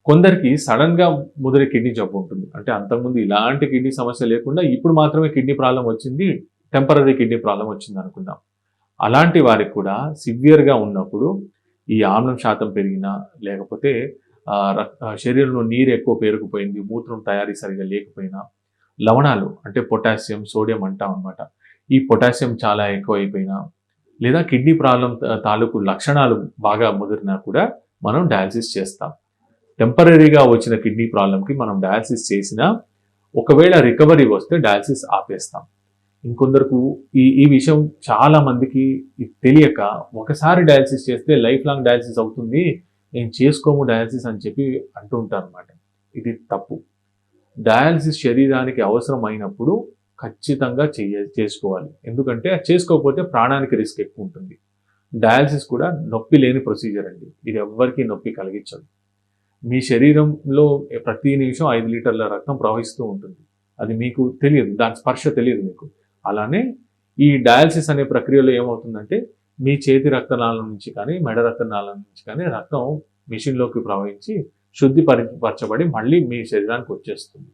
కొందరికి సడన్‌గా ముదిరే కిడ్నీ జబ్బు ఉంటుంది. అంటే అంతకుముందు ఇలాంటి కిడ్నీ సమస్య లేకుండా ఇప్పుడు మాత్రమే కిడ్నీ ప్రాబ్లమ్ వచ్చింది. టెంపరరీ కిడ్నీ ప్రాబ్లమ్ వచ్చిందనుకుందాం. అలాంటి వారికి కూడా సివియర్‌గా ఉన్నప్పుడు ఈ ఆమ్లం శాతం పెరిగినా, లేకపోతే శరీరంలో నీరు ఎక్కువ పేరుకుపోయింది, మూత్రం తయారీ సరిగ్గా లేకపోయినా, లవణాలు అంటే పొటాషియం, సోడియం అంటాం అనమాట. ఈ పొటాషియం చాలా ఎక్కువైపోయినా, లేదా కిడ్నీ ప్రాబ్లమ్ తాలూకు లక్షణాలు బాగా ముదిరినా కూడా మనం డయాలిసిస్ చేస్తాం. టెంపరరీగా వచ్చిన కిడ్నీ ప్రాబ్లమ్‌కి మనం డయాలిసిస్ చేసినా, ఒకవేళ రికవరీ వస్తే డయాలిసిస్ ఆపేస్తాం. ఇంకొందరకు ఈ ఈ విషయం చాలా మందికి తెలియక ఒకసారి డయాలిసిస్ చేస్తే లైఫ్ లాంగ్ డయాలిసిస్ అవుతుంది. నేను చేసుకోము డయాలిసిస్ అని చెప్పి అంటూ ఉంటారనమాట. ఇది తప్పు. డయాలిసిస్ శరీరానికి అవసరమైనప్పుడు ఖచ్చితంగా చేసుకోవాలి. ఎందుకంటే అది చేసుకోకపోతే ప్రాణానికి రిస్క్ ఎక్కువ ఉంటుంది. డయాలిసిస్ కూడా నొప్పి లేని ప్రొసీజర్ అండి. ఇది ఎవ్వరికీ నొప్పి కలిగించదు. మీ శరీరంలో ప్రతి నిమిషం 5 లీటర్ల రక్తం ప్రవహిస్తూ ఉంటుంది. అది మీకు తెలియదు. దాని స్పర్శ తెలియదు మీకు. అలానే ఈ డయాలిసిస్ అనే ప్రక్రియలో ఏమవుతుందంటే, మీ చేతి రక్తనాళం నుంచి కానీ, మెడ రక్తనాళం నుంచి కానీ రక్తం మెషిన్‌లోకి ప్రవహించి పరచబడి మళ్ళీ మీ శరీరానికి వచ్చేస్తుంది.